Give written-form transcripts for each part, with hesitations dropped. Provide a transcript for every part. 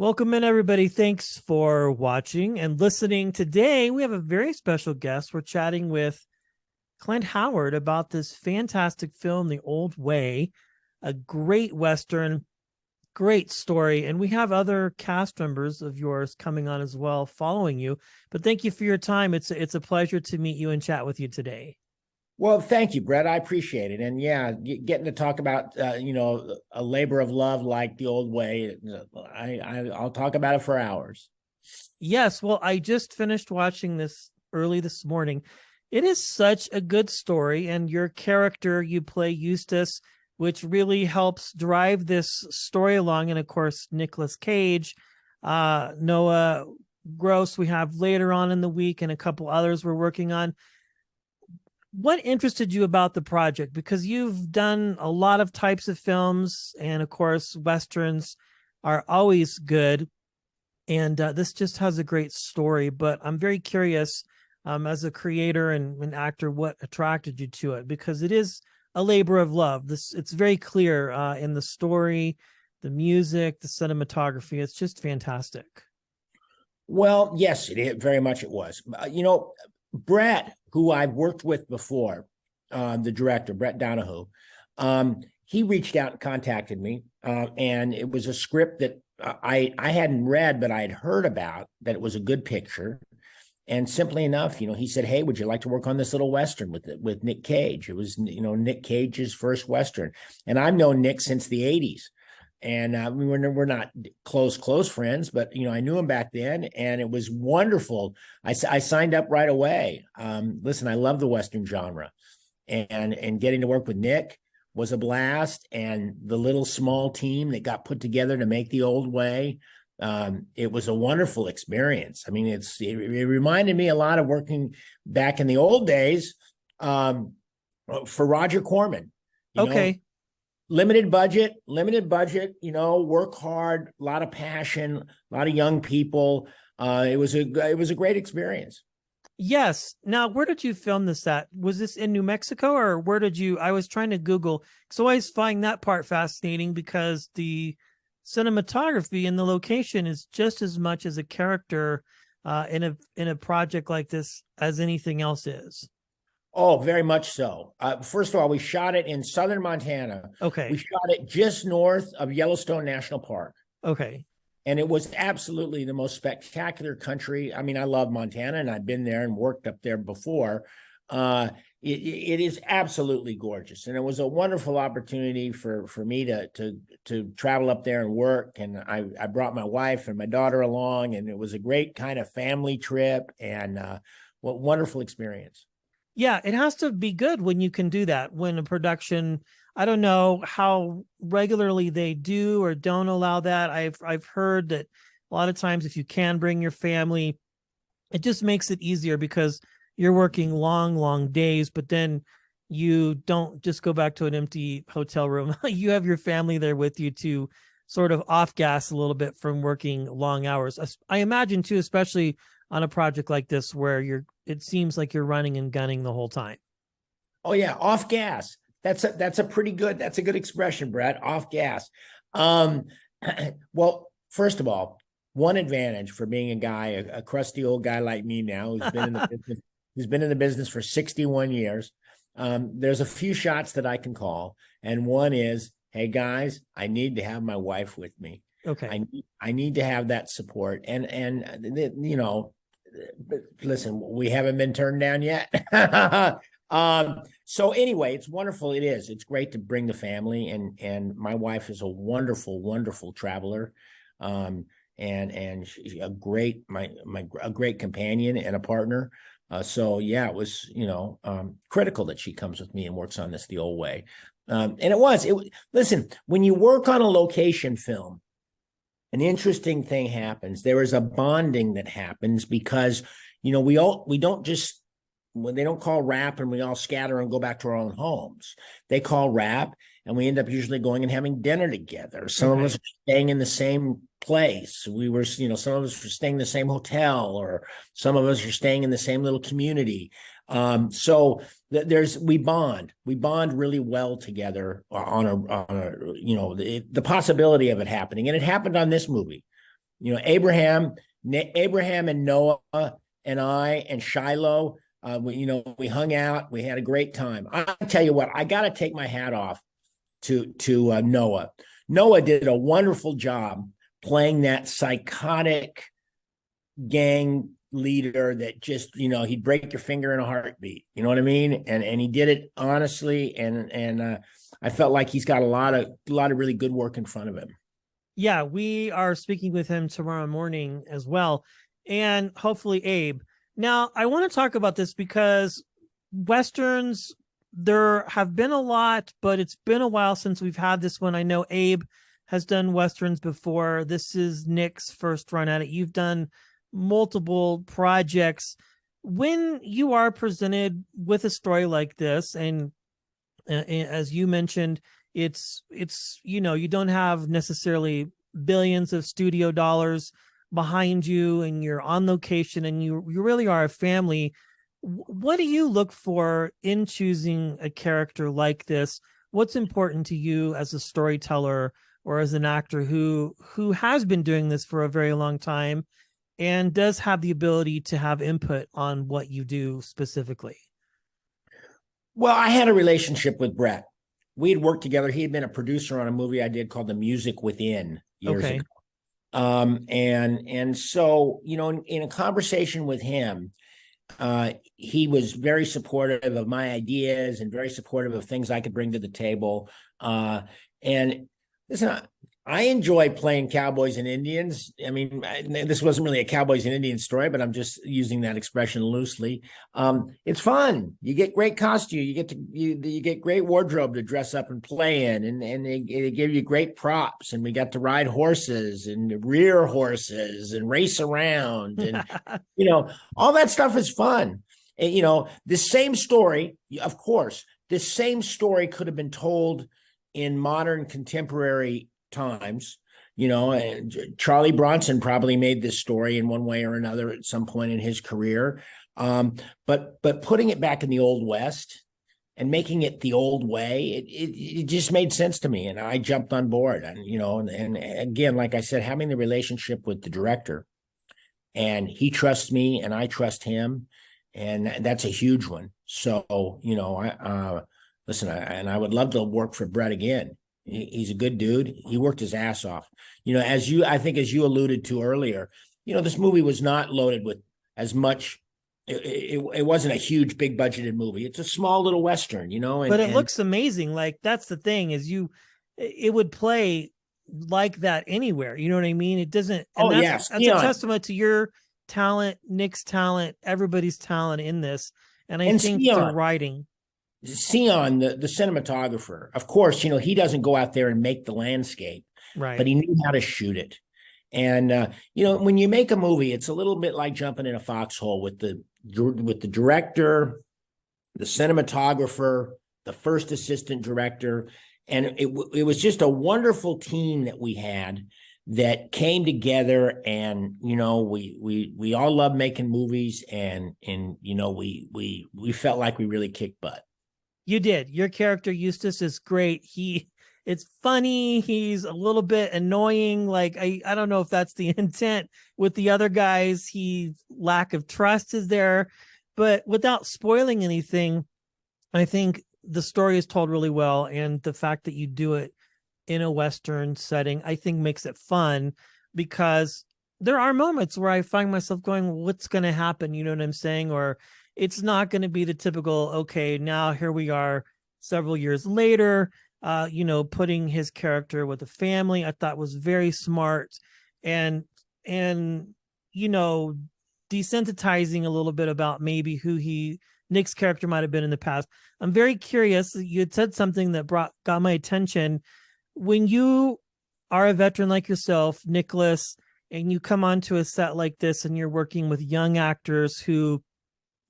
Welcome in, everybody. Thanks for watching and listening. Today, we have a very special guest. We're chatting with Clint Howard about this fantastic film, The Old Way, a great Western, great story. And we have other cast members of yours coming on as well, following you. But thank you for your time. It's a pleasure to meet you and chat with you today. Well, thank you, Brett. I appreciate it. And yeah, getting to talk about, a labor of love like The Old Way, I'll talk about it for hours. Yes, well, I just finished watching this early this morning. It is such a good story, and your character, you play Eustace, which really helps drive this story along. And of course, Nicolas Cage, Noah Gross, we have later on in the week, and a couple others we're working on. What interested you about the project? Because you've done a lot of types of films, and of course, Westerns are always good. And this just has a great story. But I'm very curious, as a creator and an actor, what attracted you to it? Because it is a labor of love. It's very clear in the story, the music, the cinematography. It's just fantastic. Well, yes, very much it was. Brett, who I've worked with before, the director, Brett Donahue, he reached out and contacted me, and it was a script that I hadn't read, but I had heard about, that it was a good picture. And simply enough, he said, "Hey, would you like to work on this little Western with Nick Cage?" It was, Nick Cage's first Western. And I've known Nick since the 80s. And we're not close friends, but, I knew him back then, and it was wonderful. I signed up right away. Listen, I love the Western genre, and getting to work with Nick was a blast. And the little small team that got put together to make The Old Way, it was a wonderful experience. I mean, it reminded me a lot of working back in the old days for Roger Corman. Okay. Limited budget, work hard, a lot of passion, a lot of young people. It was a great experience. Yes. Now, where did you film this at? Was this in New Mexico, or where did you? I was trying to Google, because I always find that part fascinating, because the cinematography and the location is just as much as a character in a project like this as anything else is. Oh, very much so. First of all, we shot it in southern Montana. Okay. We shot it just north of Yellowstone National Park. Okay. And it was absolutely the most spectacular country. I mean, I love Montana, and I've been there and worked up there before. It is absolutely gorgeous. And it was a wonderful opportunity for me to travel up there and work. And I brought my wife and my daughter along, and it was a great kind of family trip, and what wonderful experience. Yeah, it has to be good when you can do that. When a production, I don't know how regularly they do or don't allow that. I've heard that a lot of times, if you can bring your family, it just makes it easier, because you're working long days, but then you don't just go back to an empty hotel room. You have your family there with you to sort of off gas a little bit from working long hours. I imagine too, especially on a project like this, where it seems like you're running and gunning the whole time. Oh yeah, off gas. That's a good expression, Brett. Off gas. Well, first of all, one advantage for being a guy, a crusty old guy like me now, who's been in the business for 61 years. There's a few shots that I can call, and one is, "Hey guys, I need to have my wife with me." Okay. I need to have that support, and listen, we haven't been turned down yet. So anyway, it's wonderful. It's great to bring the family, and my wife is a wonderful traveler, and she's a great a great companion and a partner. So yeah, it was critical that she comes with me and works on this The Old Way. And listen, when you work on a location film, an interesting thing happens. There is a bonding that happens, because we don't just, when they don't call wrap and we all scatter and go back to our own homes. They call wrap, and we end up usually going and having dinner together. Some of us are staying in the same place. Some of us are staying in the same hotel, or some of us are staying in the same little community. So we bond really well together on the possibility of it happening. And it happened on this movie. Abraham and Noah and I and Shiloh, we hung out. We had a great time. I tell you what, I got to take my hat off to Noah. Noah did a wonderful job playing that psychotic gang leader that just, he'd break your finger in a heartbeat. You know what I mean? And he did it honestly, and I felt like he's got a lot of really good work in front of him. Yeah, we are speaking with him tomorrow morning as well, and hopefully Abe. Now, I want to talk about this because Westerns, there have been a lot, but it's been a while since we've had this one. I know Abe has done Westerns before. This is Nick's first run at it. You've done multiple projects. When you are presented with a story like this, and as you mentioned, it's you don't have necessarily billions of studio dollars behind you, and you're on location, and you really are a family. What do you look for in choosing a character like this? What's important to you as a storyteller or as an actor who has been doing this for a very long time and does have the ability to have input on what you do specifically? Well, I had a relationship with Brett. We had worked together. He had been a producer on a movie I did called The Music Within years ago. And so, in a conversation with him, he was very supportive of my ideas and very supportive of things I could bring to the table. And listen, I enjoy playing cowboys and Indians. I mean, this wasn't really a cowboys and Indians story, but I'm just using that expression loosely. It's fun. You get great costume. You get great wardrobe to dress up and play in, and they give you great props. And we got to ride horses and rear horses and race around, and all that stuff is fun. And, the same story, of course, this same story could have been told in modern contemporary times. And Charlie Bronson probably made this story in one way or another at some point in his career. But putting it back in the Old West and making it the old way, it just made sense to me, and I jumped on board. And again, like I said, having the relationship with the director, and he trusts me and I trust him, and that's a huge one. So listen, I would love to work for Brett again. He's a good dude. He worked his ass off. As you alluded to earlier, this movie was not loaded with as much. It wasn't a huge, big budgeted movie. It's a small little Western, but it looks amazing. Like, that's the thing, is it would play like that anywhere. You know what I mean? It doesn't. And that's a testament to your talent, Nick's talent, everybody's talent in this. And I think the writing. Sion, the cinematographer, of course, he doesn't go out there and make the landscape, right? But he knew how to shoot it. And when you make a movie, it's a little bit like jumping in a foxhole with the director, the cinematographer, the first assistant director, and it was just a wonderful team that we had that came together. And we all love making movies, and we felt like we really kicked butt. You did. Your character Eustace is great. It's funny. He's a little bit annoying. Like, I don't know if that's the intent with the other guys. Lack of trust is there, but without spoiling anything, I think the story is told really well. And the fact that you do it in a Western setting, I think makes it fun, because there are moments where I find myself going, what's going to happen? You know what I'm saying? Or it's not going to be the typical, okay, now here we are several years later, putting his character with a family. I thought was very smart, and desensitizing a little bit about maybe who Nick's character might have been in the past. I'm very curious. You had said something that got my attention. When you are a veteran like yourself, Nicholas, and you come onto a set like this and you're working with young actors who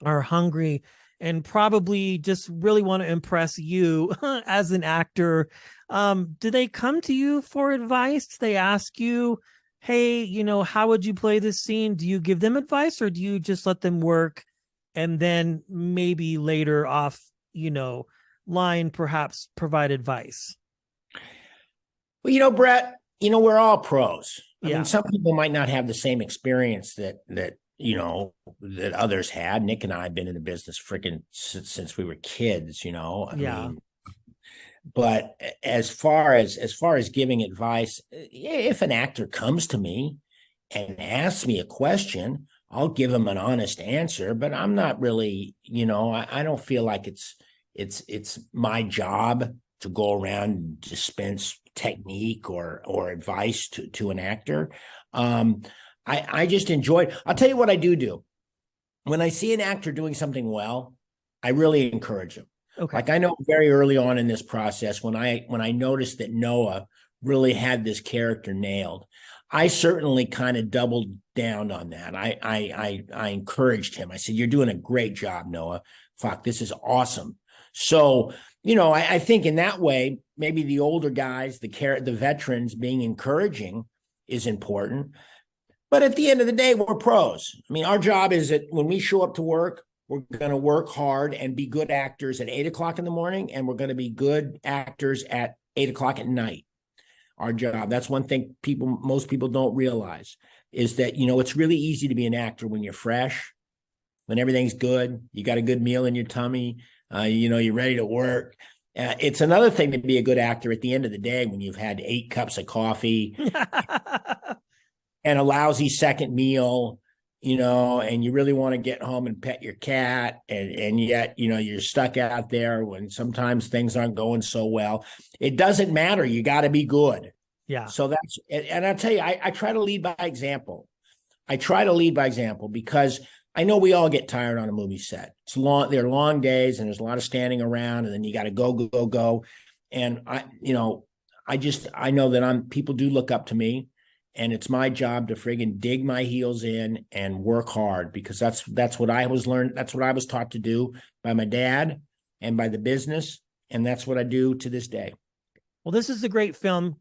are hungry and probably just really want to impress you as an actor, do they come to you for advice? Do they ask you, hey, how would you play this scene? Do you give them advice, or do you just let them work and then maybe later off, line perhaps provide advice? Well, Brett, we're all pros. I mean, Yeah. some people might not have the same experience that others had. Nick and I have been in the business freaking since we were kids, I Yeah. mean, but as far as giving advice, if an actor comes to me and asks me a question, I'll give him an honest answer, but I'm not really, I don't feel like it's my job to go around and dispense technique or advice to an actor. I just enjoy. I'll tell you what I do. When I see an actor doing something well, I really encourage him. Okay. Like I know very early on in this process, when I noticed that Noah really had this character nailed, I certainly kind of doubled down on that. I encouraged him. I said, "You're doing a great job, Noah. Fuck, this is awesome." So, I think in that way, maybe the older guys, the veterans being encouraging is important. But at the end of the day, we're pros. I mean, our job is that when we show up to work, we're going to work hard and be good actors at 8 o'clock in the morning, and we're going to be good actors at 8 o'clock at night. Our job. That's one thing most people don't realize is that, it's really easy to be an actor when you're fresh, when everything's good, you got a good meal in your tummy, you're ready to work. It's another thing to be a good actor at the end of the day when you've had 8 cups of coffee and a lousy second meal, and you really want to get home and pet your cat. And yet, you're stuck out there when sometimes things aren't going so well. It doesn't matter. You got to be good. Yeah. So and I'll tell you, I try to lead by example. I try to lead by example because I know we all get tired on a movie set. They're long days and there's a lot of standing around and then you got to go. And I know that people do look up to me. And it's my job to friggin' dig my heels in and work hard because that's what I was learned. That's what I was taught to do by my dad and by the business. And that's what I do to this day. Well, this is a great film.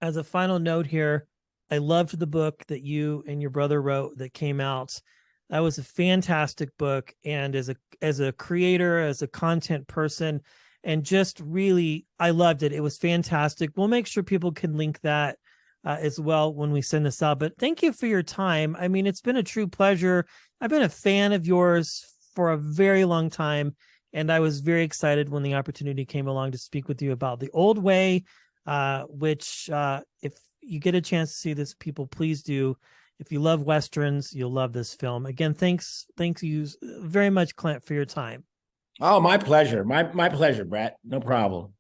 As a final note here, I loved the book that you and your brother wrote that came out. That was a fantastic book. And as a creator, as a content person, and just really, I loved it. It was fantastic. We'll make sure people can link that as well when we send this out. But thank you for your time. I mean, it's been a true pleasure. I've been a fan of yours for a very long time, and I was very excited when the opportunity came along to speak with you about The Old Way, which if you get a chance to see this, people, please do. If you love Westerns, you'll love this film. Again, thanks you very much, Clint, for your time. Oh, my pleasure. My pleasure, Brett. No problem.